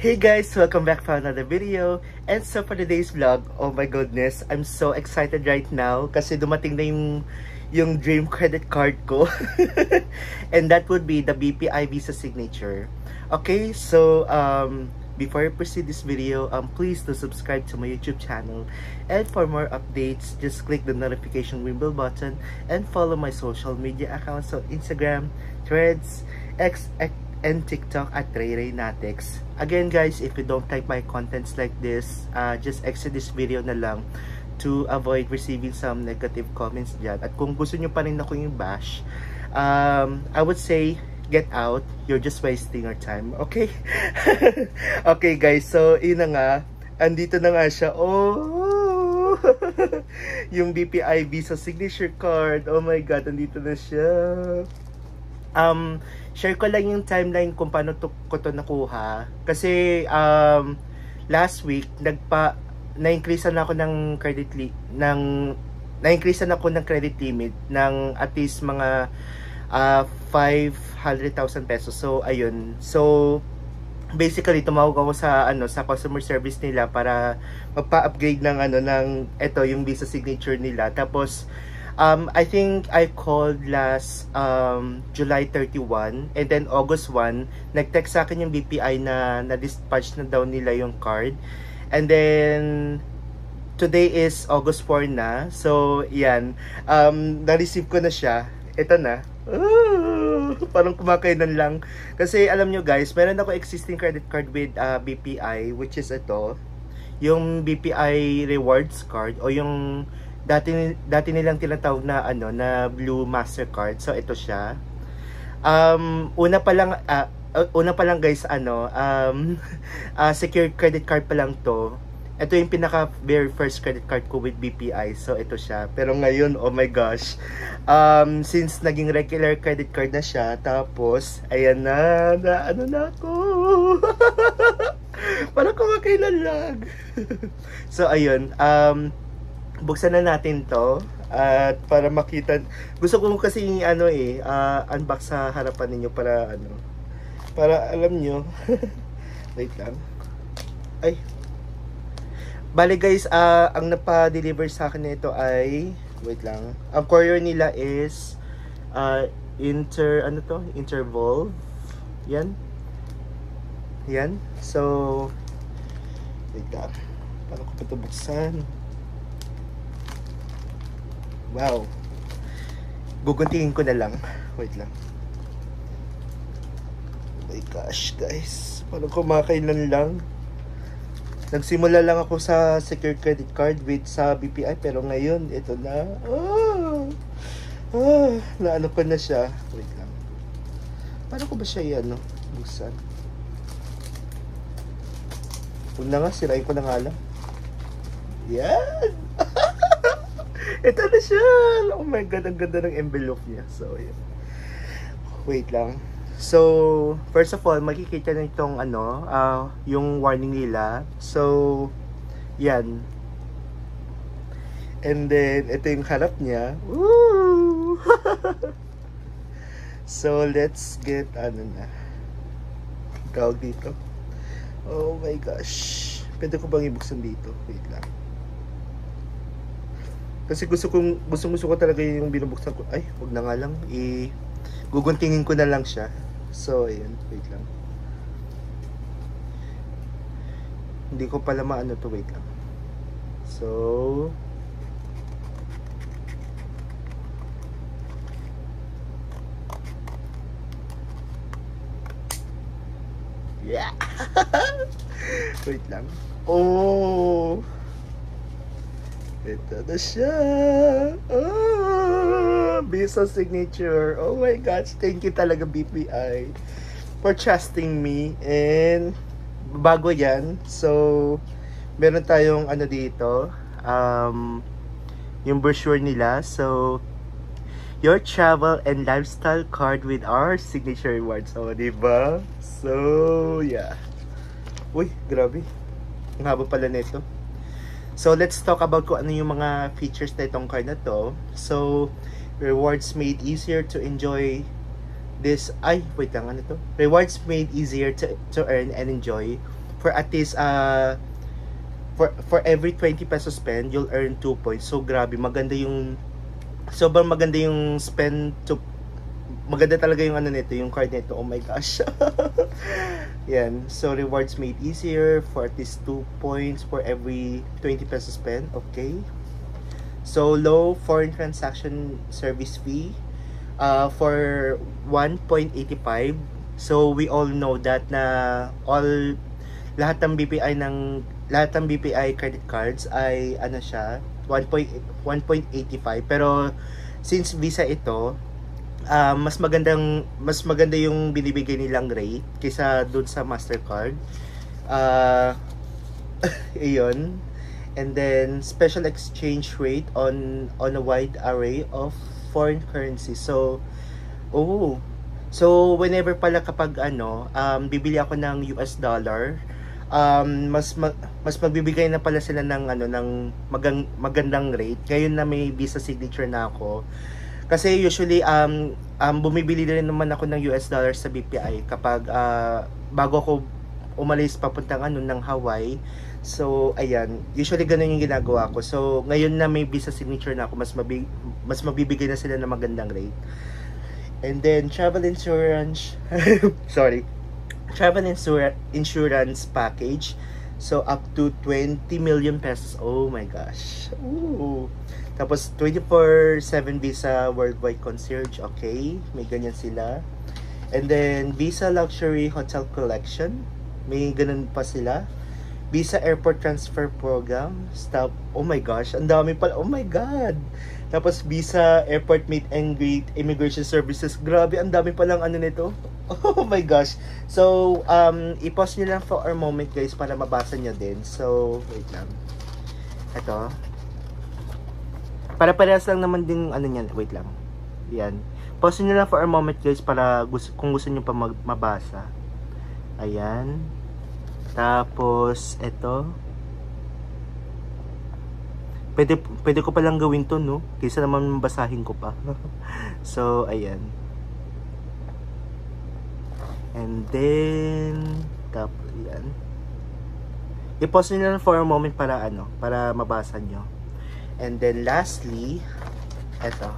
Hey guys, welcome back for another video. And so for today's vlog, oh my goodness, I'm so excited right now kasi dumating na yung dream credit card ko. And that would be the BPI Visa Signature. Okay, so before I proceed this video, please do subscribe to my YouTube channel. And for more updates, just click the notification bell button and follow my social media accounts on Instagram, Threads, X, and TikTok at RayRayNatex. Again guys, if you don't like my contents like this, just exit this video na lang to avoid receiving some negative comments dyan. At kung gusto nyo pa rin ako yung bash, I would say, get out. You're just wasting your time. Okay? Okay guys, so yun na nga. Andito na nga siya. Oh! Yung BPI Visa Signature Card. Oh my God, andito na siya. Share ko lang yung timeline kung paano ko to nakuha. Kasi last week na-increasean ako ng na-increasean ako ng credit limit ng at least mga 500,000 pesos. So ayun. So basically tumawag ako sa sa customer service nila para magpa-upgrade ng ito yung Visa Signature nila. Tapos I think I called last July 31 and then August 1, nag-text sa akin yung BPI na na-dispatch na daw nila yung card. And then today is August 4 na. So, yan. Na-receive ko na siya. Ito na. Parang kumakainan lang. Kasi alam nyo guys, meron ako existing credit card with BPI, which is ito. Yung BPI Rewards card o yung dati nilang tinatawag na na Blue Mastercard. So ito siya. Una pa lang guys, secured credit card pa lang to. Ito yung pinaka very first credit card ko with BPI. So ito siya. Pero ngayon, oh my gosh. Since naging regular credit card na siya, tapos ayan na ako. Parang kumakailan lang. So ayun, buksan na natin to at para makita. Gusto ko kasi unbox sa harapan ninyo para para alam nyo. Wait lang. Ay. Bale guys, ang napa-deliver sa akin nito ay wait lang. Ang courier nila is Intervolve. Yan. Yan. So wait lang. Paano ko pa ito buksan? Wow. Guguntingin ko na lang. Wait lang. Oh my gosh, guys. Parang kumakailan lang. Nagsimula lang ako sa secured credit card sa BPI. Pero ngayon, ito na. Naano ko na siya. Wait lang. Paano ko ba siya buksan? Huwag na nga, sirain ko na nga lang. Yan! Ito na siya! Oh my God, ang ganda ng envelope niya. So, yun. Wait lang. So, first of all, makikita na itong yung warning nila. So, yan. And then, ito yung harap niya. Woo! So, let's get, tawag dito. Oh my gosh. Pwede ko bang ibuksan dito? Wait lang. Kasi gusto ko talaga yung binubuksan ko. Ay, wag na nga lang. Guguntingin ko na lang siya. So, ayan. Wait lang. Hindi ko pala maano to. Wait lang. So, yeah. Wait lang. Oh! Ito na siya. Visa Signature. Oh my gosh. Thank you talaga BPI for trusting me. And bago yan. So, meron tayong dito. Yung brochure nila. So, your travel and lifestyle card with our signature rewards. Oh, diba? So, yeah. Uy, grabe. Ang haba pala nito. So, let's talk about kung ano yung mga features na itong card na to. So, rewards made easier to enjoy this. Ay, wait lang, ano to? Rewards made easier to earn and enjoy for at least for every 20 pesos spend, you'll earn 2 points. So grabe, sobrang maganda yung spend to, maganda talaga yung ano nito, yung card nito. Oh my gosh. Yan. So rewards made easier for at least 2 points for every 20 pesos spend. Okay. So low foreign transaction service fee for 1.85. So we all know that na lahat ng BPI credit cards ay ano siya 1.85, pero since Visa ito, mas maganda yung binibigay nilang rate kaysa doon sa Mastercard. Iyon. And then special exchange rate on a wide array of foreign currency. So whenever pala kapag bibili ako ng US dollar, mas magbibigay na pala sila ng magandang rate ngayon na may Visa signature na ako. Kasi usually bumibili rin naman ako ng US dollar sa BPI kapag bago ako umalis papuntang ng Hawaii. So ayan, usually ganun yung ginagawa ko. So ngayon na may Visa signature na ako, mas mabibigay na sila ng magandang rate. And then travel insurance travel insurance package, so up to 20 million pesos. Oh my gosh. Ooh. Tapos 24/7 Visa worldwide concierge. Okay, may ganyan sila. And then Visa luxury hotel collection, may ganun pa sila. Visa airport transfer program, stop. Oh my gosh, ang dami pala. Oh my god. Tapos Visa airport meet and greet, immigration services. Grabe, ang dami palang nito. Oh my gosh. So i-pause nyo lang for a moment guys para mabasa nyo din. So wait lang. Ito, para parehas lang naman din niyan. Wait lang. Yan, pause nyo lang for a moment guys para kung gusto nyo pa mabasa. Ayan. Tapos ito, pwede ko palang gawin to, no? Kaysa naman basahin ko pa. So ayan. And then tapos yan, i-pause nyo lang for a moment para para mabasa nyo. And then lastly, eto.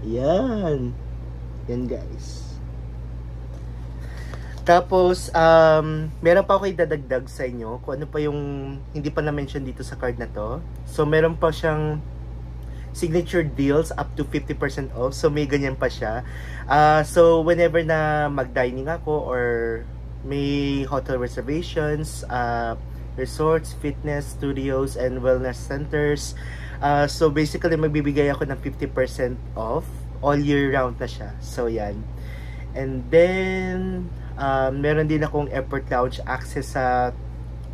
Yan guys. Tapos, meron pa ako idadagdag sa inyo kung ano pa yung hindi pa na-mention dito sa card na to. So, meron pa siyang signature deals up to 50% off. So, may ganyan pa siya. So, whenever na mag-dining ako or may hotel reservations, resorts, fitness, studios, and wellness centers. So, basically, magbibigay ako ng 50% off. All year round na siya. So, yan. And then, meron din akong airport lounge access sa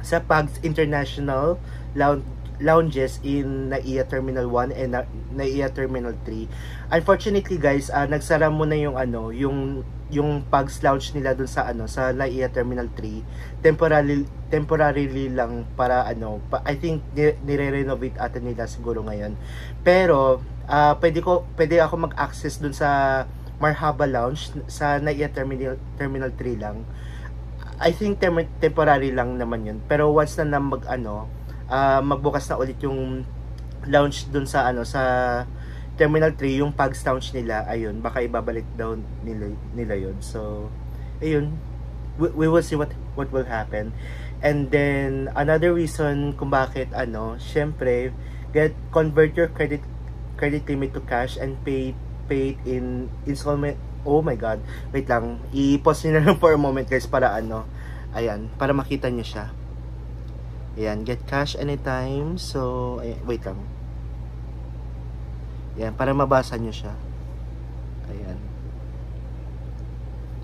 PAGS International lounges in NAIA Terminal 1 and NAIA Terminal 3. Unfortunately guys, nagsara muna yung yung PAGS lounge nila dun sa sa NAIA Terminal 3. Temporarily lang para I think nire-renovate ata nila siguro ngayon. Pero pwede ako mag-access dun sa Marhaba Lounge sa NAIA Terminal 3 lang. I think temporary lang naman yun. Pero once na magbukas na ulit yung lounge dun sa sa Terminal 3, yung PAGS lounge nila, ayun, baka ibabalik daw nila yun. So, ayun, we will see what will happen. And then another reason kung bakit syempre, convert your credit limit to cash and paid in installment. Oh my god, wait lang, i-pause nyo na lang for a moment guys para ayan, para makita nyo siya. Ayan, get cash anytime. So ayan, wait lang, ayan, para mabasa nyo siya. Ayan,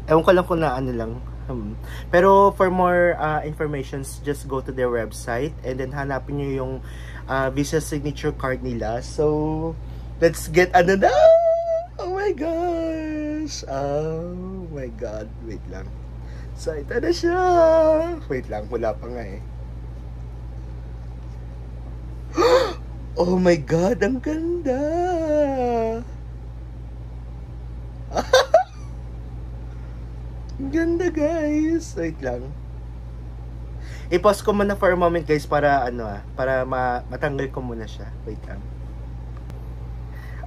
ewan ko lang kung lang. Pero for more informations, just go to their website and then hanapin nyo yung Visa signature card nila. So let's get na. Oh my gosh! Oh my god, wait lang. So, ito na siya! Wait lang, wala pa nga eh. Oh my god, ang ganda! Ganda guys. Wait lang. I-pause ko muna for a moment guys para para matanggal ko muna siya. Wait lang.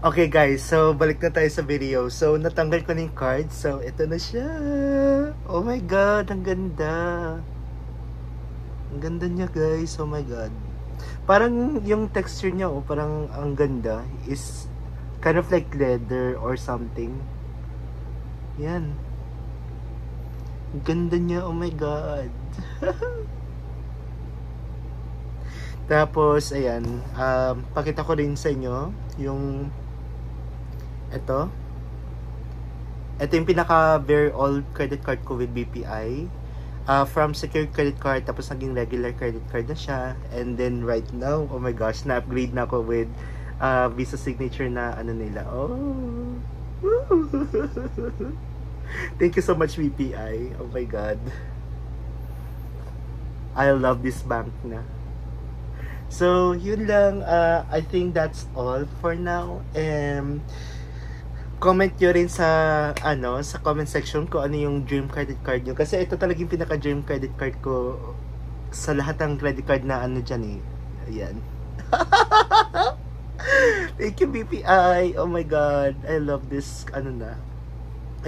Okay guys, so balik na tayo sa video. So natanggal ko na yung card. So ito na siya. Oh my god, ang ganda. Ang ganda niya guys. Oh my god. Parang yung texture niya, parang ang ganda. Is kind of like leather or something. Yan. Ang ganda niya. Oh my god. Tapos, ayan. Pakita ko rin sa inyo yung ito. Ito yung pinaka very old credit card ko with BPI. From secured credit card, tapos naging regular credit card na siya. And then right now, oh my gosh, na-upgrade na ako with Visa Signature na nila. Oh! Thank you so much, BPI. Oh my god. I love this bank na. So, yun lang. I think that's all for now. Comment nyo rin sa sa comment section kung ano yung dream credit card nyo. Kasi ito talaga yung pinaka dream credit card ko sa lahat ng credit card na dyan eh. Ayan. Thank you, BPI. Oh my god. I love this, I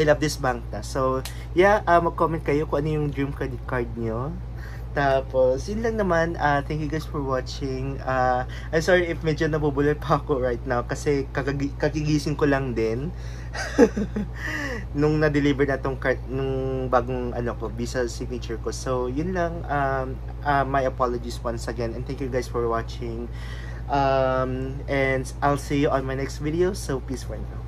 love this bank na. So, yeah, mag-comment kayo kung ano yung dream credit card nyo. Tapos, yun lang naman. Thank you guys for watching. I'm sorry if medyo nabubulol pa ako right now kasi kagigising ko lang din nung na-deliver na tong card, nung bagong Visa Signature ko. So, yun lang. My apologies once again and thank you guys for watching. And I'll see you on my next video. So, peace for now.